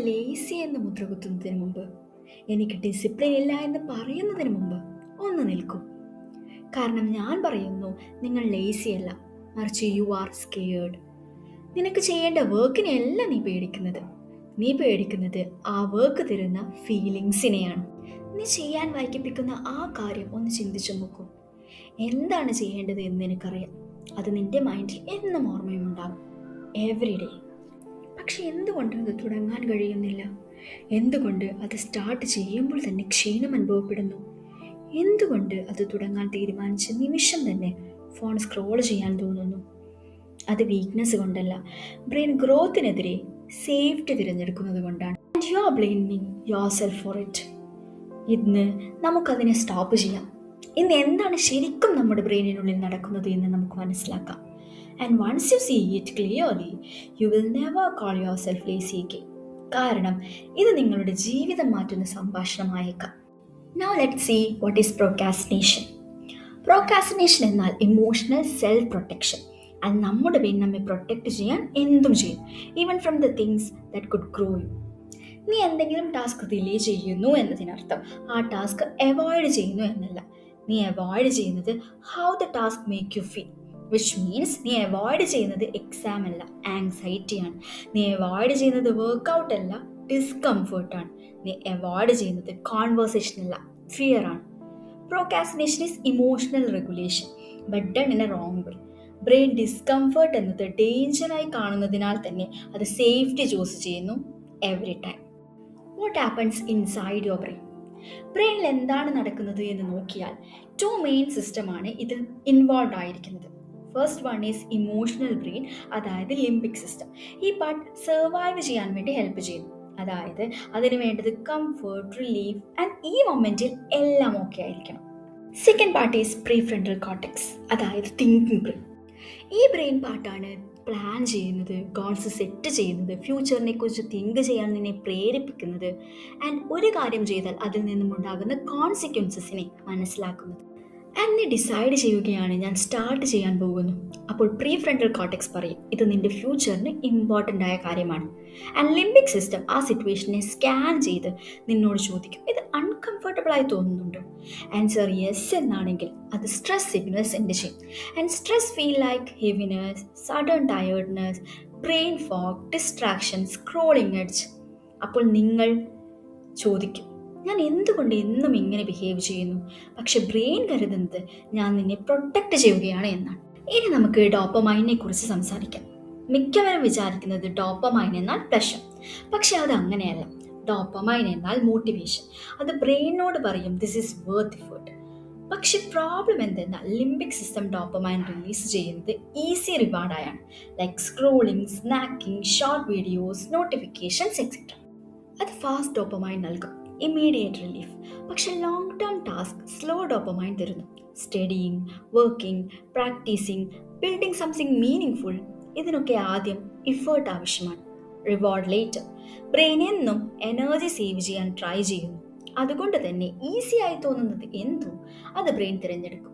Lazy എന്ന് മുദ്ര കുത്തുന്നതിന് മുമ്പ്, എനിക്ക് ഡിസിപ്ലിൻ ഇല്ല എന്ന് പറയുന്നതിന് മുമ്പ് ഒന്ന് നിൽക്കൂ. കാരണം ഞാൻ പറയുന്നു, നിങ്ങൾ ലേസി അല്ല, മറിച്ച് യു ആർ സ്കെയേർഡ്. നിനക്ക് ചെയ്യേണ്ട വർക്കിനെയല്ല നീ പേടിക്കുന്നത് ആ വർക്ക് തരുന്ന ഫീലിങ്സിനെയാണ്. നീ ചെയ്യാൻ വൈകിപ്പിക്കുന്ന ആ കാര്യം ഒന്ന് ചിന്തിച്ചു നോക്കൂ. എന്താണ് ചെയ്യേണ്ടത് എന്ന് നിനക്കറിയാം. അത് നിന്റെ മൈൻഡിൽ എന്നും ഓർമ്മയുണ്ടാകും, എവറി ഡേ. പക്ഷെ എന്തുകൊണ്ട് അത് തുടങ്ങാൻ കഴിയുന്നില്ല? എന്തുകൊണ്ട് അത് സ്റ്റാർട്ട് ചെയ്യുമ്പോൾ തന്നെ ക്ഷീണം അനുഭവപ്പെടുന്നു? എന്തുകൊണ്ട് അത് തുടങ്ങാൻ തീരുമാനിച്ച നിമിഷം തന്നെ ഫോൺ സ്ക്രോൾ ചെയ്യാൻ തോന്നുന്നു? അത് വീക്ക്നെസ് കൊണ്ടല്ല, ബ്രെയിൻ ഗ്രോത്തിനെതിരെ സേഫ്റ്റി തിരഞ്ഞെടുക്കുന്നത് കൊണ്ടാണ്. And you are blaming your self for it. ഇന്ന് നമുക്കതിനെ സ്റ്റോപ്പ് ചെയ്യാം. ഇന്ന് എന്താണ് ശരിക്കും നമ്മുടെ ബ്രെയിനിനുള്ളിൽ നടക്കുന്നത് എന്ന് നമുക്ക് മനസ്സിലാക്കാം. And once you see it clearly, you will never call yourself lazy again. കാരണം ഇത് നിങ്ങളുടെ ജീവിതം മാറ്റുന്ന സംഭാഷണമായേക്കാം. Now let's see what is procrastination. Procrastination എന്നാൽ ഇമോഷണൽ സെൽഫ് പ്രൊട്ടക്ഷൻ. അത് നമ്മുടെ ബ്രെയിൻ നമ്മെ പ്രൊട്ടക്റ്റ് ചെയ്യാൻ എന്തും ചെയ്യും, even from the things that could grow you. നീ എന്തെങ്കിലും ടാസ്ക് ഡിലേ ചെയ്യുന്നു എന്നതിനർത്ഥം ആ ടാസ്ക് അവോയ്ഡ് ചെയ്യുന്നു എന്നല്ല. നീ അവോയ്ഡ് ചെയ്യുന്നത് how the task make you feel, which means നീ അവോയ്ഡ് ചെയ്യുന്നത് എക്സാം അല്ല, ആങ്സൈറ്റിയാണ്. നീ അവോയ്ഡ് ചെയ്യുന്നത് വർക്കൗട്ട് അല്ല, ഡിസ്കംഫേർട്ടാണ്. നീ അവോയ്ഡ് ചെയ്യുന്നത് കോൺവേഴ്സേഷൻ അല്ല, ഫിയർ ആണ്. Procrastination is emotional regulation but done in A wrong way. Brain discomfort എന്നത് ഡേഞ്ചറായി കാണുന്നതിനാൽ തന്നെ അത് സേഫ്റ്റി ചൂസ് ചെയ്യുന്നു every time. What happens inside your brain? ബ്രെയിനിൽ എന്താണ് നടക്കുന്നത് എന്ന് നോക്കിയാൽ 2 മെയിൻ സിസ്റ്റമാണ് ഇതിൽ ഇൻവോൾവ് ആയിരിക്കുന്നത്. First one is emotional brain, അതായത് ലിംബിക് സിസ്റ്റം. ഈ പാർട്ട് സർവൈവ് ചെയ്യാൻ വേണ്ടി ഹെൽപ്പ് ചെയ്യുന്നു. അതായത് അതിന് വേണ്ടത് കംഫർട്ട്, റിലീഫ് ആൻഡ് ഈ മൊമെന്റിൽ എല്ലാം ഓക്കെ ആയിരിക്കണം. Second part is prefrontal cortex, അതായത് തിങ്കിങ് ബ്രെയിൻ. ഈ ബ്രെയിൻ പാർട്ടാണ് പ്ലാൻ ചെയ്യുന്നത്, ഗോൾസ് സെറ്റ് ചെയ്യുന്നത്, ഫ്യൂച്ചറിനെ കുറിച്ച് തിങ്ക് ചെയ്യാൻ നിന്നെ പ്രേരിപ്പിക്കുന്നത് ആൻഡ് ഒരു കാര്യം ചെയ്താൽ അതിൽ നിന്നും ഉണ്ടാകുന്ന കോൺസിക്വൻസസിനെ മനസ്സിലാക്കുന്നത്. ആൻഡ് നീ ഡിസൈഡ് ചെയ്യുകയാണ്, ഞാൻ സ്റ്റാർട്ട് ചെയ്യാൻ പോകുന്നു. അപ്പോൾ പ്രീഫ്രണ്ടൽ കോർട്ടെക്സ് പറയും, ഇത് നിന്റെ ഫ്യൂച്ചറിന് ഇമ്പോർട്ടൻ്റ് ആയ കാര്യമാണ്. ആൻഡ് ലിംബിക് സിസ്റ്റം ആ സിറ്റുവേഷനെ സ്കാൻ ചെയ്ത് നിന്നോട് ചോദിക്കും, ഇത് അൺകംഫർട്ടബിൾ ആയി തോന്നുന്നുണ്ടോ? ആൻസർ യെസ് എന്നാണെങ്കിൽ അത് സ്ട്രെസ് സിഗ്നൽ സെൻഡ് ചെയ്യും. And stress feel like heaviness, sudden tiredness, brain fog, distraction, scrolling edge. അപ്പോൾ നിങ്ങൾ ചോദിക്കും, ഞാൻ എന്തുകൊണ്ട് എന്നും ഇങ്ങനെ ബിഹേവ് ചെയ്യുന്നു? പക്ഷെ ബ്രെയിൻ കരുതുന്നത് ഞാൻ നിന്നെ പ്രൊട്ടക്റ്റ് ചെയ്യുകയാണ് എന്നാണ്. ഇനി നമുക്ക് ഡോപ്പമൈനെ കുറിച്ച് സംസാരിക്കാം. മിക്കവരും വിചാരിക്കുന്നത് ഡോപ്പമൈൻ എന്നാൽ പ്ലഷർ, പക്ഷെ അത് അങ്ങനെയല്ല. ഡോപ്പമൈൻ എന്നാൽ മോട്ടിവേഷൻ. അത് ബ്രെയിനോട് പറയും ദിസ് ഈസ് വർത്ത് എഫേർട്ട്. പക്ഷെ പ്രോബ്ലം എന്തെന്നാൽ ലിംബിക് സിസ്റ്റം ഡോപ്പമൈൻ റിലീസ് ചെയ്യുന്നത് ഈസി റിവാർഡായാണ്, like scrolling, snacking, short videos, notifications etcetera. അത് ഫാസ്റ്റ് ഡോപ്പമൈൻ നൽകും, ഇമ്മീഡിയറ്റ് റിലീഫ്. പക്ഷെ long term task slow dopamine തരുന്നു. Studying, working, practising, building something meaningful, ഇതിനൊക്കെ ആദ്യം ഇഫേർട്ട് ആവശ്യമാണ്, റിവാർഡ് ലേറ്റർ. ബ്രെയിൻ എന്നും എനർജി സേവ് ചെയ്യാൻ ട്രൈ ചെയ്യുന്നു. അതുകൊണ്ട് തന്നെ ഈസി ആയി തോന്നുന്നത് എന്തോ അത് ബ്രെയിൻ തിരഞ്ഞെടുക്കും.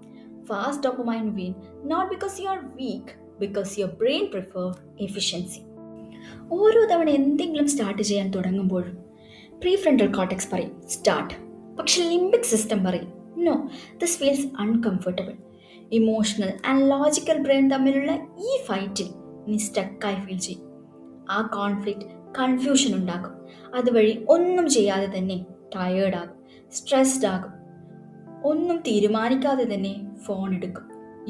Fast dopamine win, not because you are weak, because your brain prefer efficiency. ഓരോ തവണ എന്തെങ്കിലും സ്റ്റാർട്ട് ചെയ്യാൻ തുടങ്ങുമ്പോഴും പ്രീഫ്രണ്ടൽ കോർട്ടെക്സ് പറയും സ്റ്റാർട്ട്, പക്ഷെ ലിംബിക് സിസ്റ്റം പറയും no, this feels uncomfortable. Emotional and logical brain തമ്മിലുള്ള ഈ ഫൈറ്റിൽ നീ സ്റ്റക്കായി ഫീൽ ചെയ്യും. ആ കോൺഫ്ലിക്റ്റ് കൺഫ്യൂഷൻ ഉണ്ടാക്കും. അതുവഴി ഒന്നും ചെയ്യാതെ തന്നെ ടയേർഡ് ആകും, സ്ട്രെസ്ഡ് ആകും, ഒന്നും തീരുമാനിക്കാതെ തന്നെ ഫോൺ എടുക്കും.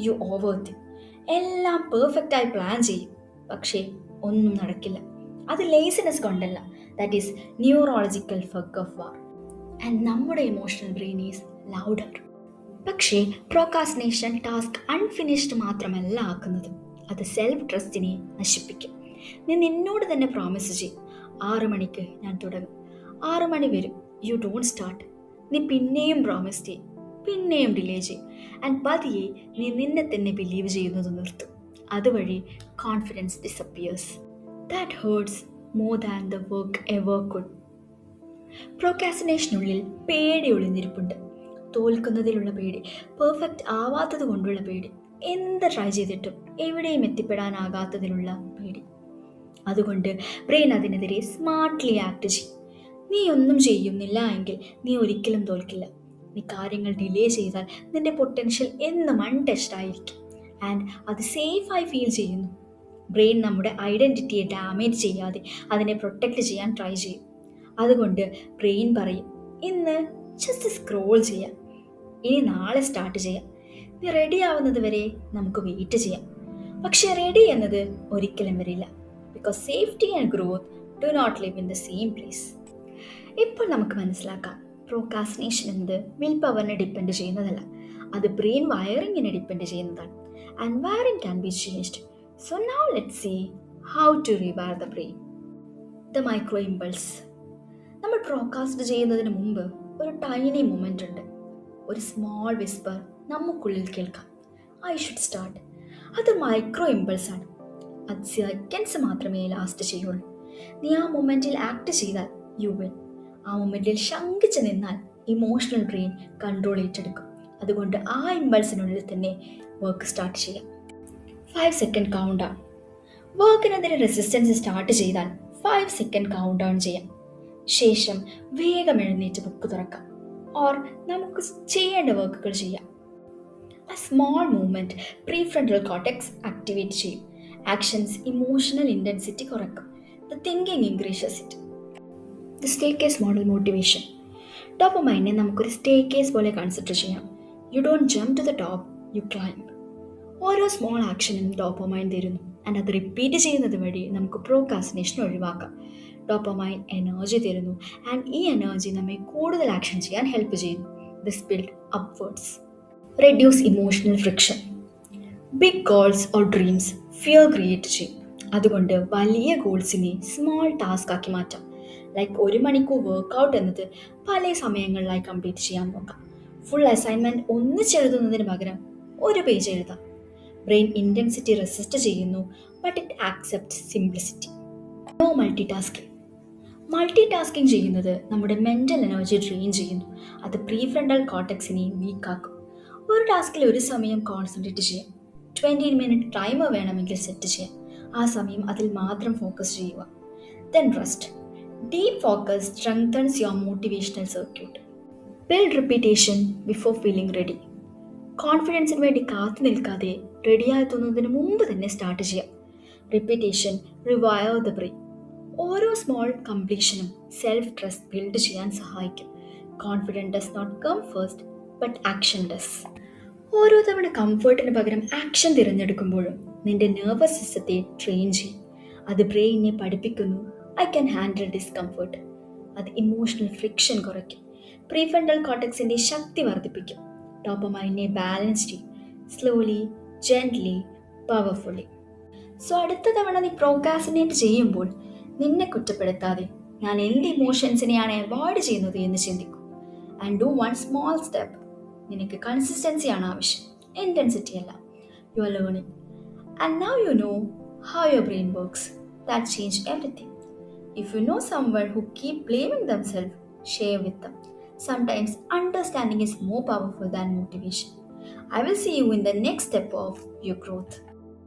യു ഓവർ തിങ്ക്, എല്ലാം പെർഫെക്റ്റായി പ്ലാൻ ചെയ്യും, പക്ഷേ ഒന്നും നടക്കില്ല. അത് ലേസിനെസ് കൊണ്ടല്ല, that is neurological tug of war. And നമ്മുടെ ഇമോഷണൽ ബ്രെയിൻ ഈസ് ലൗഡർ. പക്ഷേ പ്രോക്രാസ്റ്റിനേഷൻ ടാസ്ക് അൺഫിനിഷ്ഡ് മാത്രമല്ല ആക്കുന്നത്, അത് സെൽഫ് ട്രസ്റ്റിനെ നശിപ്പിക്കും. നീ നിന്നോട് തന്നെ പ്രോമിസ് ചെയ്യും, 6 മണിക്ക് ഞാൻ തുടങ്ങും. 6 മണി വരും, യു ഡോണ്ട് സ്റ്റാർട്ട്. നീ പിന്നെയും പ്രോമിസ് ചെയ്യും, പിന്നെയും ഡിലേ ചെയ്യും. ആൻഡ് പതിയെ നീ നിന്നെ തന്നെ ബിലീവ് ചെയ്യുന്നത് നിർത്തും. അതുവഴി confidence disappears. That hurts more than the work ever could. പ്രോക്രാസ്റ്റിനേഷനുള്ളിൽ പേടി ഒളിഞ്ഞിരിപ്പുണ്ട്. തോൽക്കുന്നതിലുള്ള പേടി, പെർഫെക്റ്റ് ആവാത്തത് കൊണ്ടുള്ള പേടി, എന്ത് ട്രൈ ചെയ്തിട്ടും എവിടെയും എത്തിപ്പെടാനാകാത്തതിലുള്ള പേടി. അതുകൊണ്ട് ബ്രെയിൻ അതിനെതിരെ സ്മാർട്ട്ലി ആക്ട് ചെയ്യും. നീ ഒന്നും ചെയ്യുന്നില്ല എങ്കിൽ നീ ഒരിക്കലും തോൽക്കില്ല. നീ കാര്യങ്ങൾ ഡിലേ ചെയ്താൽ നിന്റെ പൊട്ടൻഷ്യൽ എന്നും അൺടച്ച്ഡ് ആയിരിക്കും. ആൻഡ് അത് സേഫായി ഫീൽ ചെയ്യുന്നു. ബ്രെയിൻ നമ്മുടെ ഐഡൻറ്റിറ്റിയെ ഡാമേജ് ചെയ്യാതെ അതിനെ പ്രൊട്ടക്റ്റ് ചെയ്യാൻ ട്രൈ ചെയ്യും. അതുകൊണ്ട് ബ്രെയിൻ പറയും, ഇന്ന് ജസ്റ്റ് സ്ക്രോൾ ചെയ്യാം, ഇനി നാളെ സ്റ്റാർട്ട് ചെയ്യാം, നീ റെഡി ആവുന്നത് വരെ നമുക്ക് വെയിറ്റ് ചെയ്യാം. പക്ഷെ റെഡി എന്നത് ഒരിക്കലും വരില്ല. Because safety and growth do not live in the same place. ഇപ്പോൾ നമുക്ക് മനസ്സിലാക്കാം, പ്രോക്കാസ്റ്റിനേഷൻ എന്നത് വിൽ പവറിനെ ഡിപ്പെൻഡ് ചെയ്യുന്നതല്ല, അത് ബ്രെയിൻ വയറിങ്ങിനെ ഡിപ്പെൻഡ് ചെയ്യുന്നതാണ്. And wiring can be changed. So now let's see how to rewire the brain. The micro impulse. നമ്മൾ പ്രോക്കാസ്റ്റ് ചെയ്യുന്നതിന് മുമ്പ് ഒരു ടൈനി മൊമെൻ്റ് ഉണ്ട്, ഒരു സ്മോൾ വിസ്പർ നമുക്കുള്ളിൽ കേൾക്കാം, ഐ ഷുഡ് സ്റ്റാർട്ട്. അത് മൈക്രോ ഇമ്പൾസ് ആണ്. അത് സെക്കൻഡ്സ് മാത്രമേ ലാസ്റ്റ് ചെയ്യുള്ളൂ. നീ ആ മൊമെൻറ്റിൽ ആക്ട് ചെയ്താൽ യു വിൻ. ആ മൊമെൻറ്റിൽ ശങ്കിച്ച് നിന്നാൽ ഇമോഷണൽ ബ്രെയിൻ കൺട്രോൾ ഏറ്റെടുക്കും. അതുകൊണ്ട് ആ ഇമ്പൾസിനുള്ളിൽ തന്നെ വർക്ക് സ്റ്റാർട്ട് ചെയ്യാം. 5 സെക്കൻഡ് കൗണ്ട് ഡൗൺ. വർക്കിനെതിരെ റെസിസ്റ്റൻസ് സ്റ്റാർട്ട് ചെയ്താൽ 5 സെക്കൻഡ് കൗണ്ട് ഡൗൺ ചെയ്യാം. ശേഷം വേഗം എഴുന്നേറ്റ് ബുക്ക് തുറക്കാം. ഓർ നമുക്ക് ചെയ്യേണ്ട വർക്കുകൾ ചെയ്യാം. ആ small movement prefrontal cortex activate ചെയ്യും. ആക്ഷൻസ് ഇമോഷണൽ ഇൻറ്റൻസിറ്റി കുറക്കും. The thinking increases it. The staircase model motivation. ഡോപ്പമൈനെ നമുക്കൊരു സ്റ്റേ കേസ് പോലെ കൺസിഡർ ചെയ്യാം. You don't jump to the top, you climb. ഓരോ സ്മോൾ ആക്ഷനും ഡോപ്പമൈൻ തരുന്നു. ആൻഡ് അത് റിപ്പീറ്റ് ചെയ്യുന്നത് വഴി നമുക്ക് പ്രോക്കാസ്റ്റിനേഷൻ ഒഴിവാക്കാം. ഡോപ്പമൈൻ എനർജി തരുന്നു. ആൻഡ് ഈ എനർജി നമ്മെ കൂടുതൽ ആക്ഷൻ ചെയ്യാൻ ഹെൽപ്പ് ചെയ്യുന്നു. This build upwards. Reduce emotional friction. Big goals or dreams fear create ചെയ്യും. അതുകൊണ്ട് വലിയ ഗോൾസിനെ സ്മോൾ ടാസ്ക് ആക്കി മാറ്റാം. ലൈക്ക് 1 മണിക്കൂർ വർക്കൗട്ട് എന്നത് പല സമയങ്ങളിലായി കംപ്ലീറ്റ് ചെയ്യാൻ നോക്കാം. ഫുൾ അസൈൻമെൻറ്റ് ഒന്നിച്ചെഴുതുന്നതിന് പകരം ഒരു പേജ് എഴുതാം. ബ്രെയിൻ ഇൻറ്റൻസിറ്റി റെസിസ്റ്റ് ചെയ്യുന്നു, but it accept simplicity. No multi tasking. Multi tasking ചെയ്യുന്നത് നമ്മുടെ മെൻ്റൽ എനർജി ഡ്രെയിൻ ചെയ്യുന്നു. അത് പ്രീഫ്രണ്ടൽ കോർട്ടെക്സിനെ വീക്കാക്കും. ഒരു ടാസ്കിൽ ഒരു സമയം കോൺസെൻട്രേറ്റ് ചെയ്യാം. 20 മിനിറ്റ് ടൈമർ വേണമെങ്കിൽ സെറ്റ് ചെയ്യാം. ആ സമയം അതിൽ മാത്രം ഫോക്കസ് ചെയ്യുക. Then rest. Deep focus strengthens your motivational circuit. Build repetition before feeling ready. കോൺഫിഡൻസിന് വേണ്ടി കാത്തു നിൽക്കാതെ റെഡിയായി തോന്നുന്നതിന് മുമ്പ് തന്നെ സ്റ്റാർട്ട് ചെയ്യാം. Repetition rewire the brain. ഓരോ സ്മോൾ കംപ്ലീഷനും സെൽഫ് ട്രസ്റ്റ് ബിൽഡ് ചെയ്യാൻ സഹായിക്കും. Confidence does not come first, but action does. ഓരോ തവണ കംഫർട്ടിന് പകരം ആക്ഷൻ തിരഞ്ഞെടുക്കുമ്പോഴും നിന്റെ നെർവസ് സിസ്റ്റത്തെ ട്രെയിൻ ചെയ്യും. അത് ബ്രെയിനിനെ പഠിപ്പിക്കുന്നു, ഐ ക്യാൻ ഹാൻഡിൽ ഡിസ്കംഫർട്ട്. അത് ഇമോഷണൽ ഫ്രിക്ഷൻ കുറയ്ക്കും. പ്രീഫ്രണ്ടൽ കോർട്ടെക്സിൻ്റെ ശക്തി വർദ്ധിപ്പിക്കും. ഡോപ്പമൈനെ ബാലൻസ് ചെയ്യും. Slowly, gently, powerfully. സോ അടുത്ത തവണ നീ പ്രോക്കാസ്റ്റിനേറ്റ് ചെയ്യുമ്പോൾ നിന്നെ കുറ്റപ്പെടുത്താതെ ഞാൻ എന്ത് ഇമോഷൻസിനെയാണ് അവോയ്ഡ് ചെയ്യുന്നത് എന്ന് ചിന്തിക്കൂ. And do one small step. നിനക്ക് കൺസിസ്റ്റൻസിയാണ് ആവശ്യം, ഇൻറ്റൻസിറ്റി അല്ല. You are learning and now you know how your brain works. That change everything. If you know someone who keep blaming themselves, share with them. Sometimes understanding is more powerful than motivation. I will see you in the next step of your growth.